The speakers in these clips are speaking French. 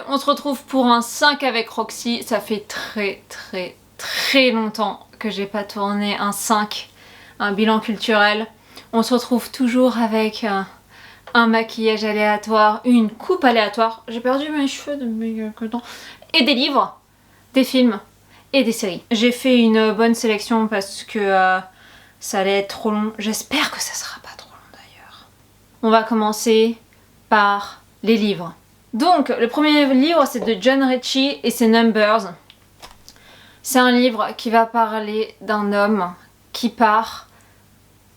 on se retrouve pour un 5 avec Roxy. Ça fait très longtemps que j'ai pas tourné un 5, un bilan culturel. On se retrouve toujours avec un maquillage aléatoire, une coupe aléatoire. J'ai perdu mes cheveux depuis quelques temps. Et des livres, des films et des séries. J'ai fait une bonne sélection parce que ça allait être trop long. J'espère que ça sera pas trop long d'ailleurs. On va commencer par les livres. Donc, le premier livre, c'est de John Ritchie et c'est Numbers. C'est un livre qui va parler d'un homme qui part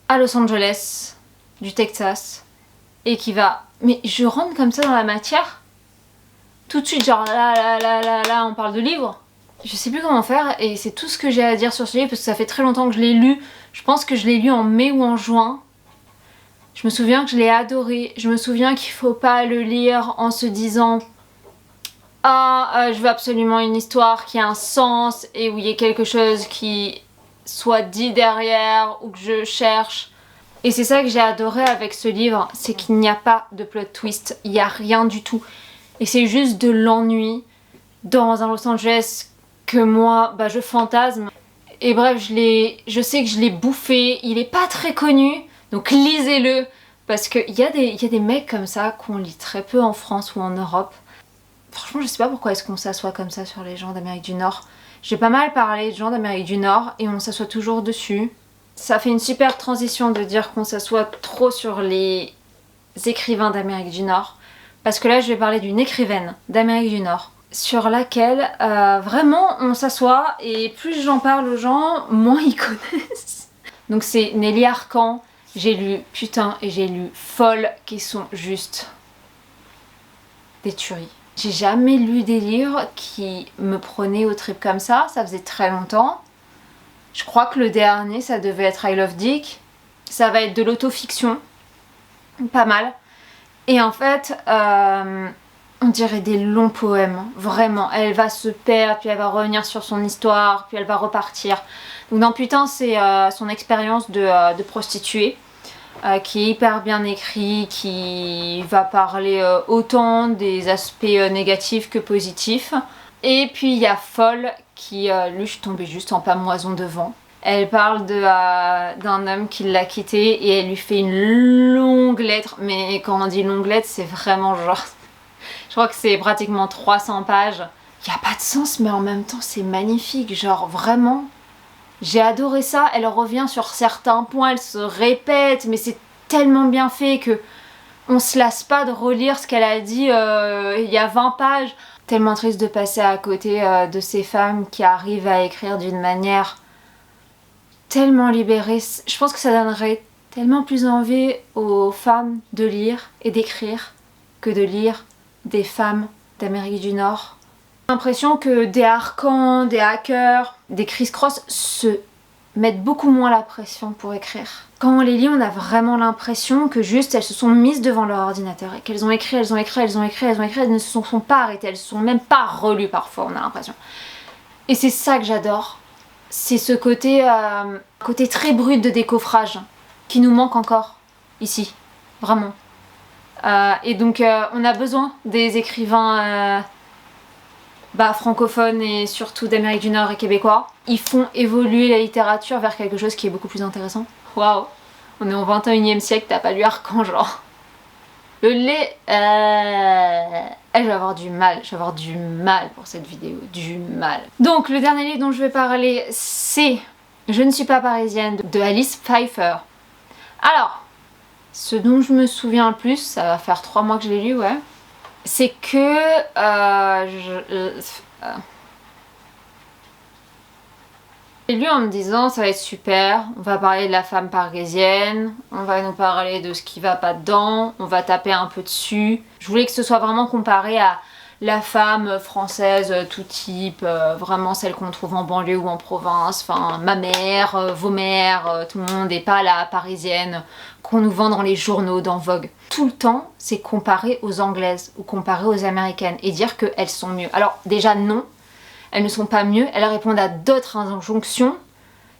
à Los Angeles, du Texas, et qui va... Mais je rentre comme ça dans la matière? Tout de suite, genre là, on parle de livre. Je sais plus comment faire et c'est tout ce que j'ai à dire sur ce livre parce que ça fait très longtemps que je l'ai lu. Je pense que je l'ai lu en mai ou en juin. Je me souviens que je l'ai adoré. Je me souviens qu'il faut pas le lire en se disant je veux absolument une histoire qui a un sens et où il y ait quelque chose qui soit dit derrière ou que je cherche. Et c'est ça que j'ai adoré avec ce livre, c'est qu'il n'y a pas de plot twist, il n'y a rien du tout. Et c'est juste de l'ennui dans un Los Angeles que moi, je fantasme. Et bref, je sais que je l'ai bouffé, il est pas très connu, donc lisez-le. Parce qu'il y a des mecs comme ça qu'on lit très peu en France ou en Europe. Franchement, je sais pas pourquoi est-ce qu'on s'assoit comme ça sur les gens d'Amérique du Nord. J'ai pas mal parlé de gens d'Amérique du Nord et on s'assoit toujours dessus. Ça fait une super transition de dire qu'on s'assoit trop sur les écrivains d'Amérique du Nord. Parce que là, je vais parler d'une écrivaine d'Amérique du Nord sur laquelle vraiment on s'assoit et plus j'en parle aux gens, moins ils connaissent. Donc c'est Nelly Arcan. J'ai lu Putain et j'ai lu Folle qui sont juste des tueries. J'ai jamais lu des livres qui me prenaient au trip comme ça faisait très longtemps. Je crois que le dernier ça devait être I Love Dick. Ça va être de l'autofiction, pas mal. Et en fait, on dirait des longs poèmes, vraiment. Elle va se perdre, puis elle va revenir sur son histoire, puis elle va repartir. Donc dans Putain, c'est son expérience de prostituée, qui est hyper bien écrit, qui va parler autant des aspects négatifs que positifs. Et puis il y a Folle, qui, lui, je suis tombée juste en pamoison devant. Elle parle d'un homme qui l'a quittée et elle lui fait une longue lettre. Mais quand on dit longue lettre, c'est vraiment genre... Je crois que c'est pratiquement 300 pages. Il n'y a pas de sens, mais en même temps, c'est magnifique. Genre, vraiment, j'ai adoré ça. Elle revient sur certains points, elle se répète, mais c'est tellement bien fait que on se lasse pas de relire ce qu'elle a dit il y a 20 pages. Tellement triste de passer à côté de ces femmes qui arrivent à écrire d'une manière tellement libérée. Je pense que ça donnerait tellement plus envie aux femmes de lire et d'écrire que de lire des femmes d'Amérique du Nord. J'ai l'impression que des Arcan, des hackers, des criss-cross se mettent beaucoup moins la pression pour écrire. Quand on les lit, on a vraiment l'impression que juste elles se sont mises devant leur ordinateur et qu'elles ont écrit, elles ne se sont pas arrêtées, elles ne se sont même pas relues parfois, on a l'impression. Et c'est ça que j'adore. C'est ce côté très brut de décoffrage qui nous manque encore ici, vraiment. Et donc on a besoin des écrivains francophones et surtout d'Amérique du Nord et québécois. Ils font évoluer la littérature vers quelque chose qui est beaucoup plus intéressant. Waouh, on est au 21e siècle, t'as pas lu Arcan, genre. Le lait... je vais avoir du mal pour cette vidéo, du mal. Donc le dernier livre dont je vais parler, c'est Je ne suis pas parisienne de Alice Pfeiffer. Alors, ce dont je me souviens le plus, ça va faire 3 mois que je l'ai lu, ouais, c'est que j'ai lu en me disant ça va être super, on va parler de la femme parisienne, on va nous parler de ce qui va pas dedans, on va taper un peu dessus. Je voulais que ce soit vraiment comparé à la femme française tout type, vraiment celle qu'on trouve en banlieue ou en province, enfin ma mère, vos mères, tout le monde, et pas la parisienne qu'on nous vend dans les journaux, dans Vogue. Tout le temps, c'est comparer aux anglaises ou comparer aux américaines et dire qu'elles sont mieux. Alors déjà non, elles ne sont pas mieux, elles répondent à d'autres injonctions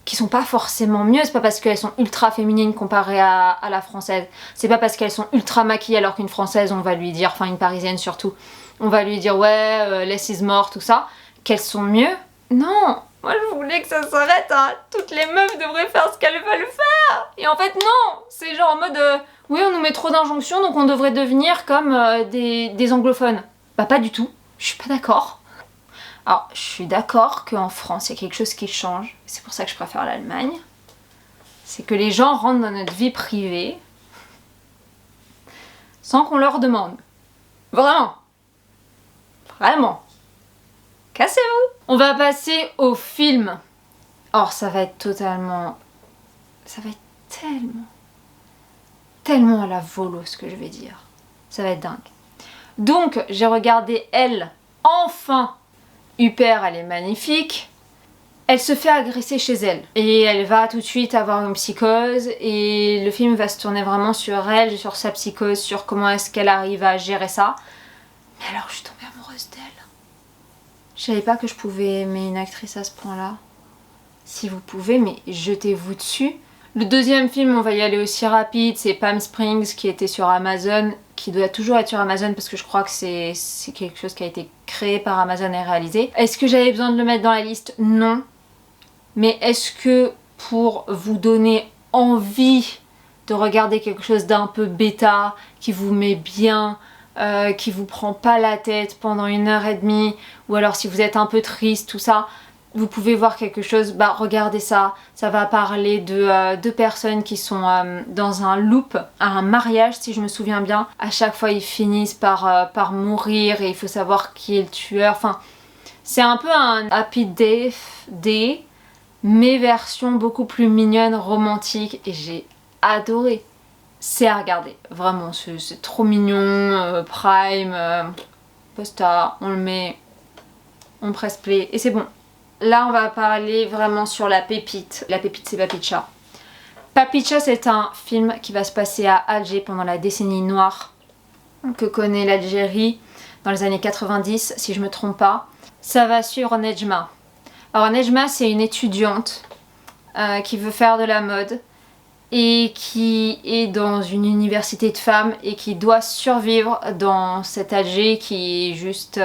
qui sont pas forcément mieux. C'est pas parce qu'elles sont ultra féminines comparées à la française. C'est pas parce qu'elles sont ultra maquillées alors qu'une française, on va lui dire, enfin une parisienne surtout, on va lui dire ouais, less is more, tout ça, qu'elles sont mieux. Non, moi je voulais que ça s'arrête, hein. Toutes les meufs devraient faire ce qu'elles veulent faire. Et en fait non, c'est genre en mode oui on nous met trop d'injonctions donc on devrait devenir comme des anglophones. Bah pas du tout, je suis pas d'accord. Alors je suis d'accord qu'en France il y a quelque chose qui change, c'est pour ça que je préfère l'Allemagne. C'est que les gens rentrent dans notre vie privée sans qu'on leur demande. Vraiment. Vraiment. Cassez-vous. On va passer au film. Or ça va être totalement... Ça va être tellement à la volo ce que je vais dire. Ça va être dingue. Donc j'ai regardé Elle, enfin. Huppert, elle est magnifique. Elle se fait agresser chez elle. Et elle va tout de suite avoir une psychose. Et le film va se tourner vraiment sur elle, sur sa psychose, sur comment est-ce qu'elle arrive à gérer ça. Mais alors je suis tombée amoureuse d'elle. Je savais pas que je pouvais aimer une actrice à ce point-là. Si vous pouvez, mais jetez-vous dessus. Le deuxième film, on va y aller aussi rapide, c'est Palm Springs qui était sur Amazon, qui doit toujours être sur Amazon parce que je crois que c'est quelque chose qui a été créé par Amazon et réalisé. Est-ce que j'avais besoin de le mettre dans la liste? Non. Mais est-ce que pour vous donner envie de regarder quelque chose d'un peu bêta, qui vous met bien, qui vous prend pas la tête pendant 1h30, ou alors si vous êtes un peu triste, tout ça, vous pouvez voir quelque chose, bah regardez ça. Ça va parler de deux personnes qui sont dans un loop, à un mariage si je me souviens bien. À chaque fois ils finissent par mourir et il faut savoir qui est le tueur. Enfin, c'est un peu un Happy Day, mais version beaucoup plus mignonne, romantique, et j'ai adoré. C'est à regarder, vraiment, c'est trop mignon, Prime, Posta, on le met, on presse play et c'est bon. Là, on va parler vraiment sur la pépite. La pépite, c'est Papicha. Papicha, c'est un film qui va se passer à Alger pendant la décennie noire que connaît l'Algérie dans les années 90, si je me trompe pas. Ça va sur Nejma. Alors Nejma, c'est une étudiante qui veut faire de la mode et qui est dans une université de femmes et qui doit survivre dans cet Alger qui est juste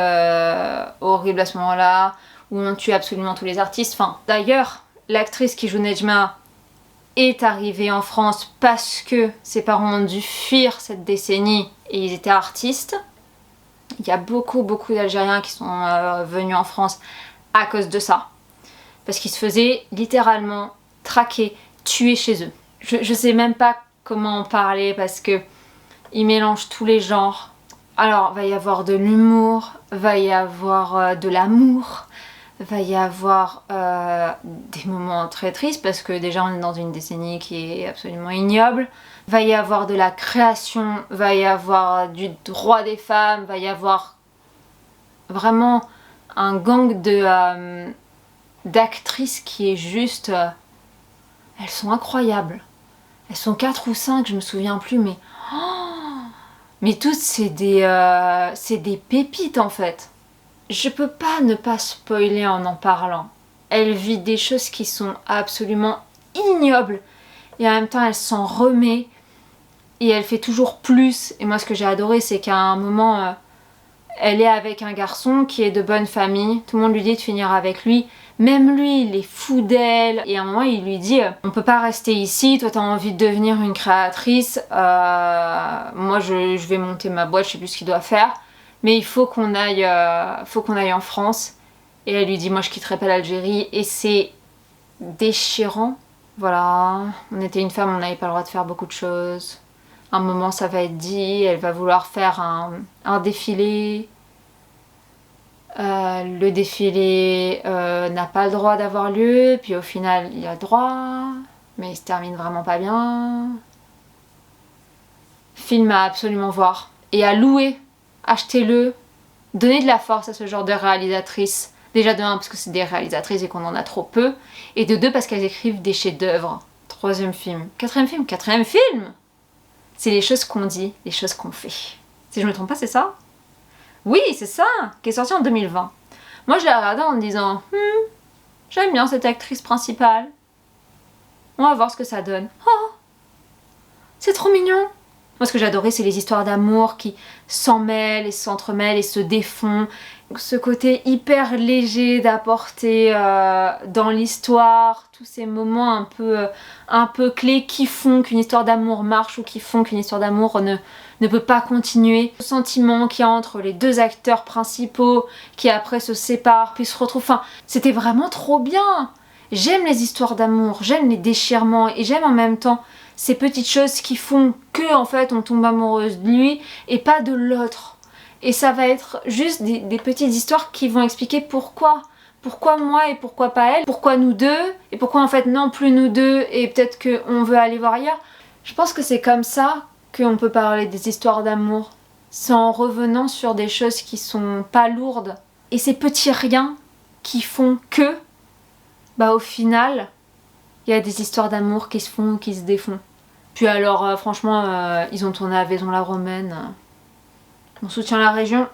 horrible à ce moment-là, où on tue absolument tous les artistes. Enfin, d'ailleurs, l'actrice qui joue Nejma est arrivée en France parce que ses parents ont dû fuir cette décennie et ils étaient artistes. Il y a beaucoup d'Algériens qui sont venus en France à cause de ça. Parce qu'ils se faisaient littéralement traquer, tuer chez eux. Je sais même pas comment en parler parce que ils mélangent tous les genres. Alors, va y avoir de l'humour, va y avoir de l'amour, va y avoir des moments très tristes parce que déjà on est dans une décennie qui est absolument ignoble. Va y avoir de la création, va y avoir du droit des femmes, va y avoir vraiment un gang d'actrices qui est juste... elles sont incroyables. Elles sont 4 ou 5, je me souviens plus, mais... Oh, mais toutes c'est des pépites en fait. Je peux pas ne pas spoiler en parlant. Elle vit des choses qui sont absolument ignobles et en même temps elle s'en remet et elle fait toujours plus. Et moi ce que j'ai adoré c'est qu'à un moment elle est avec un garçon qui est de bonne famille, tout le monde lui dit de finir avec lui, même lui il est fou d'elle et à un moment il lui dit on peut pas rester ici, toi t'as envie de devenir une créatrice, moi je vais monter ma boîte, je sais plus ce qu'il doit faire. Mais il faut qu'on aille en France. Et elle lui dit moi je quitterai pas l'Algérie. Et c'est déchirant. Voilà, on était une femme, on n'avait pas le droit de faire beaucoup de choses. Un moment ça va être dit, elle va vouloir faire un défilé. Le défilé n'a pas le droit d'avoir lieu. Puis au final il a le droit. Mais il se termine vraiment pas bien. Film à absolument voir. Et à louer. Achetez-le, donnez de la force à ce genre de réalisatrices. Déjà de 1 parce que c'est des réalisatrices et qu'on en a trop peu. Et de 2 parce qu'elles écrivent des chefs-d'œuvre. 3e film. 4e film. C'est les choses qu'on dit, les choses qu'on fait. Si je me trompe pas, c'est ça? Oui, c'est ça, qui est sorti en 2020. Moi je l'ai regardé en me disant j'aime bien cette actrice principale. On va voir ce que ça donne. Oh, c'est trop mignon. Moi, ce que j'adorais, c'est les histoires d'amour qui s'emmêlent et s'entremêlent et se défont. Ce côté hyper léger d'apporter dans l'histoire, tous ces moments un peu clés qui font qu'une histoire d'amour marche ou qui font qu'une histoire d'amour ne peut pas continuer. Le sentiment qu'il y a entre les deux acteurs principaux qui après se séparent puis se retrouvent. Enfin, c'était vraiment trop bien. J'aime les histoires d'amour, j'aime les déchirements et j'aime en même temps ces petites choses qui font que en fait on tombe amoureuse de lui et pas de l'autre. Et ça va être juste des petites histoires qui vont expliquer pourquoi. Pourquoi moi et pourquoi pas elle. Pourquoi nous deux et pourquoi en fait non plus nous deux et peut-être qu'on veut aller voir ailleurs. Je pense que c'est comme ça qu'on peut parler des histoires d'amour. C'est en revenant sur des choses qui sont pas lourdes. Et ces petits riens qui font que, bah au final, il y a des histoires d'amour qui se font, qui se défont. Puis alors, franchement, ils ont tourné à Vaison-la-Romaine. On soutient la région.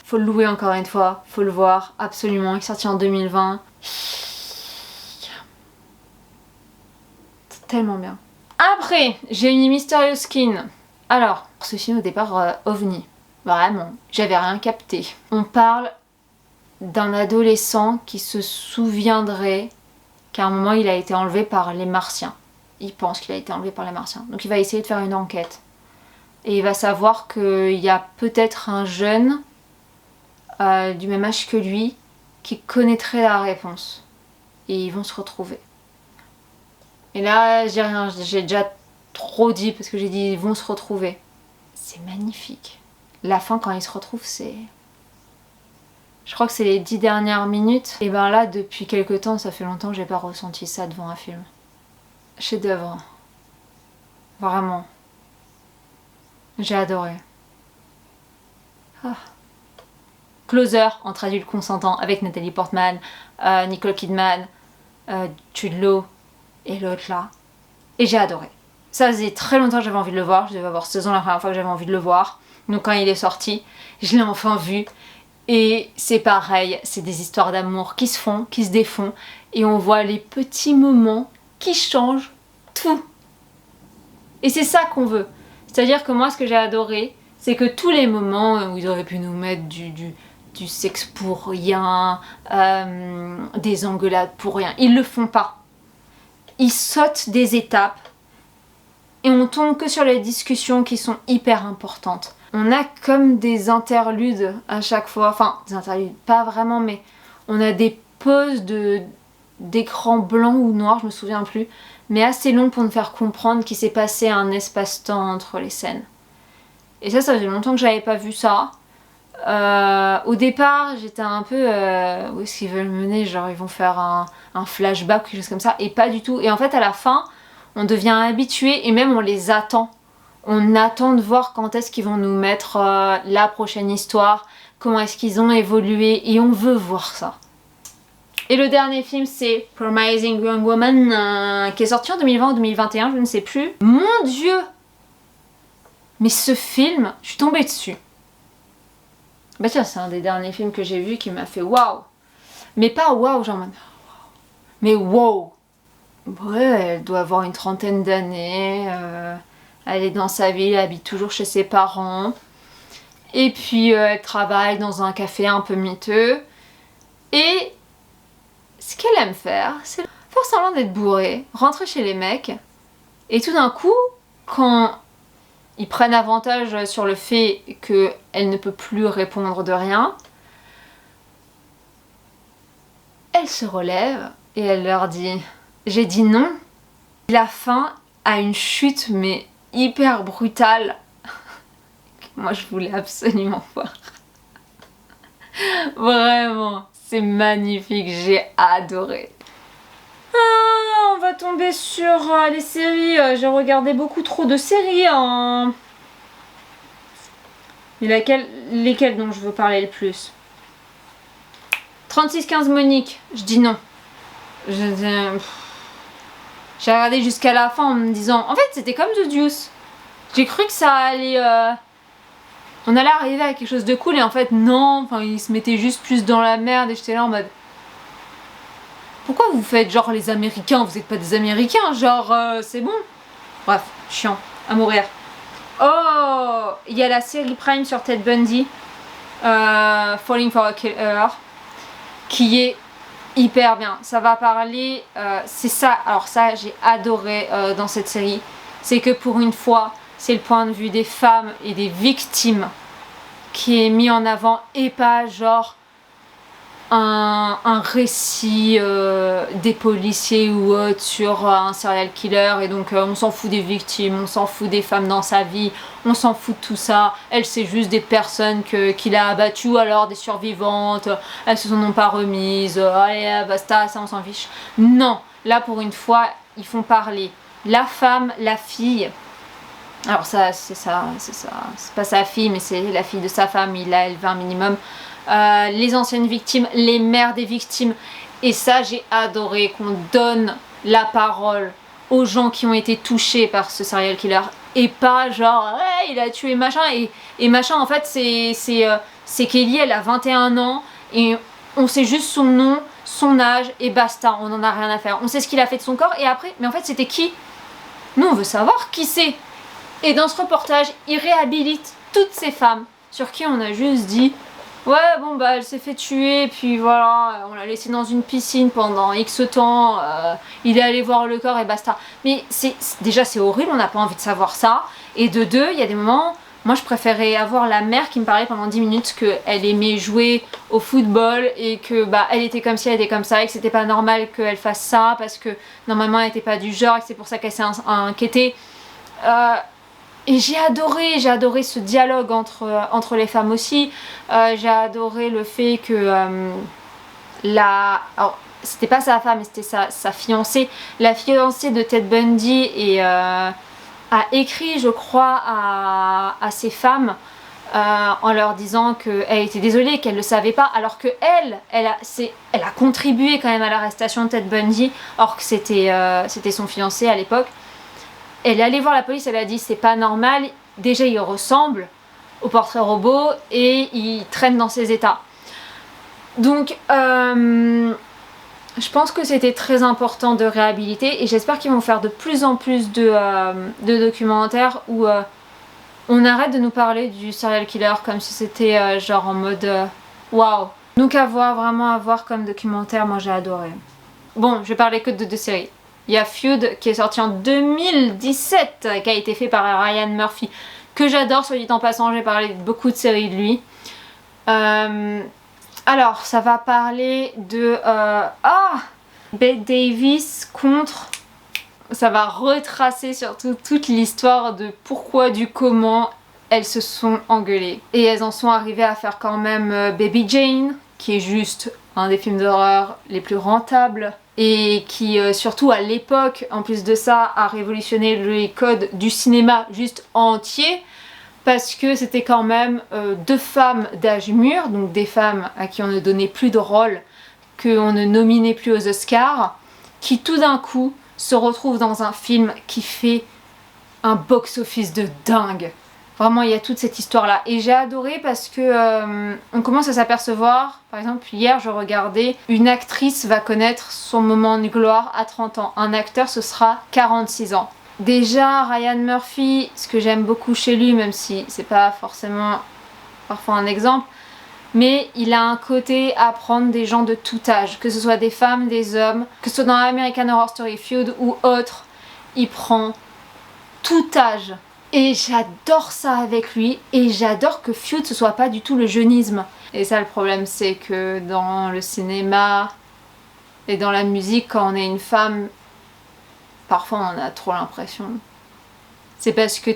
Faut le louer encore une fois. Faut le voir, absolument. Il est sorti en 2020. C'est tellement bien. Après, j'ai une Mysterious Skin. Alors, ce film au départ, ovni. Vraiment, j'avais rien capté. On parle d'un adolescent qui se souviendrait qu'à un moment il a été enlevé par les Martiens. Il pense qu'il a été enlevé par les Martiens. Donc il va essayer de faire une enquête. Et il va savoir qu'il y a peut-être un jeune du même âge que lui qui connaîtrait la réponse. Et ils vont se retrouver. Et là, j'ai rien, j'ai déjà trop dit parce que j'ai dit ils vont se retrouver. C'est magnifique. La fin quand ils se retrouvent, c'est... Je crois que c'est les 10 dernières minutes. Et ben là, depuis quelques temps, ça fait longtemps que j'ai pas ressenti ça devant un film. Chef-d'œuvre. Vraiment. J'ai adoré. Ah. Closer, entre adultes consentants, avec Nathalie Portman, Nicole Kidman, Jude Law et l'autre là. Et j'ai adoré. Ça faisait très longtemps que j'avais envie de le voir. Je devais avoir 16 ans la première fois que j'avais envie de le voir. Donc quand il est sorti, je l'ai enfin vu. Et c'est pareil, c'est des histoires d'amour qui se font, qui se défont. Et on voit les petits moments qui changent tout. Et c'est ça qu'on veut. C'est-à-dire que moi, ce que j'ai adoré, c'est que tous les moments où ils auraient pu nous mettre du sexe pour rien, des engueulades pour rien, ils le font pas. Ils sautent des étapes et on tombe que sur les discussions qui sont hyper importantes. On a comme des interludes à chaque fois, enfin des interludes, pas vraiment, mais on a des pauses d'écran blanc ou noir, je me souviens plus, mais assez longues pour nous faire comprendre qu'il s'est passé un espace-temps entre les scènes. Et ça faisait longtemps que j'avais pas vu ça. Au départ, j'étais un peu où est-ce qu'ils veulent mener, genre ils vont faire un flashback ou quelque chose comme ça, et pas du tout. Et en fait, à la fin, on devient habitué et même on les attend. On attend de voir quand est-ce qu'ils vont nous mettre la prochaine histoire, comment est-ce qu'ils ont évolué, et on veut voir ça. Et le dernier film, c'est Promising Young Woman, qui est sorti en 2020 ou 2021, je ne sais plus. Mon Dieu! Mais ce film, je suis tombée dessus. Bah tiens, c'est un des derniers films que j'ai vu qui m'a fait waouh. Mais pas waouh, genre mais waouh. Ouais, elle doit avoir une trentaine d'années. Elle est dans sa ville, elle habite toujours chez ses parents. Et puis elle travaille dans un café un peu miteux. Et ce qu'elle aime faire, c'est faire semblant d'être bourrée, rentrer chez les mecs. Et tout d'un coup, quand ils prennent avantage sur le fait qu'elle ne peut plus répondre de rien, elle se relève et elle leur dit « J'ai dit non ». La fin a une chute mais hyper brutale. Moi je voulais absolument voir. Vraiment, c'est magnifique, j'ai adoré. On va tomber sur les séries. J'ai regardé beaucoup trop de séries. Mais lesquelles dont je veux parler le plus? 3615 Monique, je dis non. J'ai regardé jusqu'à la fin en me disant... En fait, c'était comme The Deuce. J'ai cru que ça allait... On allait arriver à quelque chose de cool et en fait, non. Enfin, il se mettait juste plus dans la merde et j'étais là en mode... Pourquoi vous faites genre les Américains? Vous êtes pas des Américains, genre c'est bon. Bref, chiant, à mourir. Oh, il y a la série Prime sur Ted Bundy, Falling for a Killer, qui est hyper bien. Ça va parler, c'est ça, alors ça j'ai adoré dans cette série, c'est que pour une fois, c'est le point de vue des femmes et des victimes qui est mis en avant et pas genre un récit des policiers ou autre sur un serial killer et donc on s'en fout des victimes, on s'en fout des femmes dans sa vie, on s'en fout de tout ça. Elle, c'est juste des personnes qu'il a abattues, alors des survivantes, elles se sont pas remises, allez basta, ça on s'en fiche. Non, là pour une fois ils font parler la femme, la fille. Alors ça c'est pas sa fille mais c'est la fille de sa femme, il l'a élevé un minimum. Les anciennes victimes, les mères des victimes, et ça j'ai adoré qu'on donne la parole aux gens qui ont été touchés par ce serial killer et pas genre hey, il a tué machin et machin. En fait c'est Kelly, elle a 21 ans et on sait juste son nom, son âge et basta, on en a rien à faire. On sait ce qu'il a fait de son corps et après, mais en fait c'était qui? Nous on veut savoir qui c'est. Et dans ce reportage il réhabilite toutes ces femmes sur qui on a juste dit ouais bon bah elle s'est fait tuer puis voilà on l'a laissée dans une piscine pendant X temps, il est allé voir le corps et basta. Mais déjà c'est horrible, on n'a pas envie de savoir ça. Et de deux, il y a des moments, moi je préférais avoir la mère qui me parlait pendant 10 minutes qu'elle aimait jouer au football et que bah elle était comme ci, elle était comme ça et que c'était pas normal qu'elle fasse ça parce que normalement elle était pas du genre et que c'est pour ça qu'elle s'est inquiétée. Et j'ai adoré ce dialogue entre les femmes aussi. J'ai adoré le fait que alors c'était pas sa femme mais c'était sa fiancée. La fiancée de Ted Bundy a écrit je crois à ces femmes en leur disant qu'elle était désolée, qu'elle le savait pas, alors que elle a contribué quand même à l'arrestation de Ted Bundy, or que c'était son fiancé à l'époque. Elle est allée voir la police, elle a dit c'est pas normal, déjà il ressemble au portrait robot et il traîne dans ses états. Donc je pense que c'était très important de réhabiliter et j'espère qu'ils vont faire de plus en plus de documentaires où on arrête de nous parler du serial killer comme si c'était genre en mode waouh. Donc vraiment à voir comme documentaire, moi j'ai adoré. Bon, je vais parler que de deux séries. Il y a Feud qui est sorti en 2017, qui a été fait par Ryan Murphy, que j'adore, soit dit en passant, j'ai parlé de beaucoup de séries de lui. Alors, ça va parler de Bette Davis contre... Ça va retracer surtout toute l'histoire de pourquoi, du comment elles se sont engueulées. Et elles en sont arrivées à faire quand même Baby Jane, qui est juste un des films d'horreur les plus rentables. Et qui surtout à l'époque, en plus de ça, a révolutionné les codes du cinéma juste entier parce que c'était quand même deux femmes d'âge mûr, donc des femmes à qui on ne donnait plus de rôle, qu'on ne nominait plus aux Oscars, qui tout d'un coup se retrouvent dans un film qui fait un box-office de dingue. Vraiment, il y a toute cette histoire-là. Et j'ai adoré parce que on commence à s'apercevoir, par exemple, hier je regardais, une actrice va connaître son moment de gloire à 30 ans. Un acteur, ce sera 46 ans. Déjà, Ryan Murphy, ce que j'aime beaucoup chez lui, même si c'est pas forcément parfois un exemple, mais il a un côté à prendre des gens de tout âge, que ce soit des femmes, des hommes, que ce soit dans American Horror Story Feud ou autre, il prend tout âge. Et j'adore ça avec lui, et j'adore que Feud ce soit pas du tout le jeunisme. Et ça le problème c'est que dans le cinéma et dans la musique, quand on est une femme, parfois on a trop l'impression. C'est parce que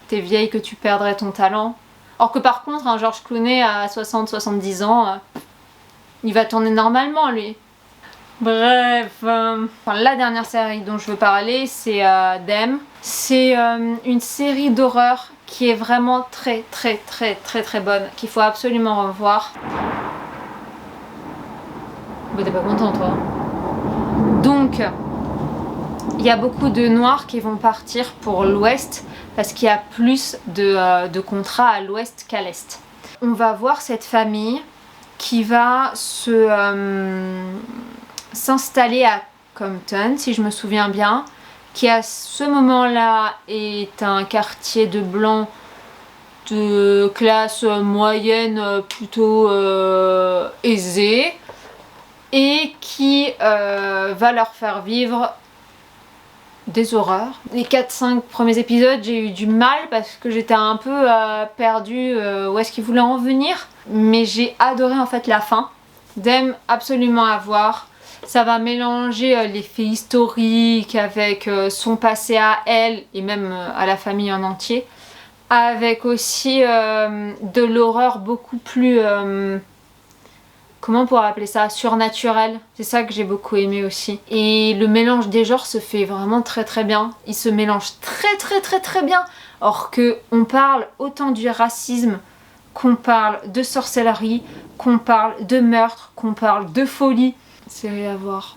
t'es vieille que tu perdrais ton talent. Or que par contre un George Clooney à 60-70 ans, il va tourner normalement lui. Bref, la dernière série dont je veux parler c'est Them. C'est une série d'horreur qui est vraiment très bonne, qu'il faut absolument revoir. Bah t'es pas content toi. Donc, il y a beaucoup de noirs qui vont partir pour l'ouest parce qu'il y a plus de contrats à l'ouest qu'à l'est. On va voir cette famille qui va s'installer à Compton, si je me souviens bien, qui à ce moment-là est un quartier de blancs de classe moyenne plutôt aisée, et qui va leur faire vivre des horreurs. Les 4-5 premiers épisodes, j'ai eu du mal parce que j'étais un peu perdue où est-ce qu'ils voulaient en venir. Mais j'ai adoré en fait la fin. D'aime absolument à voir. Ça va mélanger les faits historiques avec son passé à elle et même à la famille en entier. Avec aussi de l'horreur beaucoup plus... comment on pourrait appeler ça, surnaturel. C'est ça que j'ai beaucoup aimé aussi. Et le mélange des genres se fait vraiment très très bien. Ils se mélangent très bien. Or que on parle autant du racisme, qu'on parle de sorcellerie, qu'on parle de meurtre, qu'on parle de folie. Série à voir.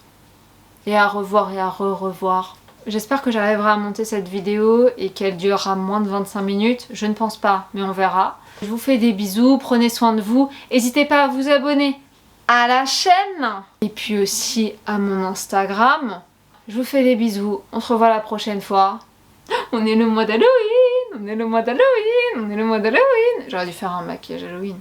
Et à revoir et à re-revoir. J'espère que j'arriverai à monter cette vidéo et qu'elle durera moins de 25 minutes. Je ne pense pas, mais on verra. Je vous fais des bisous, prenez soin de vous. N'hésitez pas à vous abonner à la chaîne et puis aussi à mon Instagram. Je vous fais des bisous, on se revoit la prochaine fois. On est le mois d'Halloween, on est le mois d'Halloween, on est le mois d'Halloween. J'aurais dû faire un maquillage Halloween.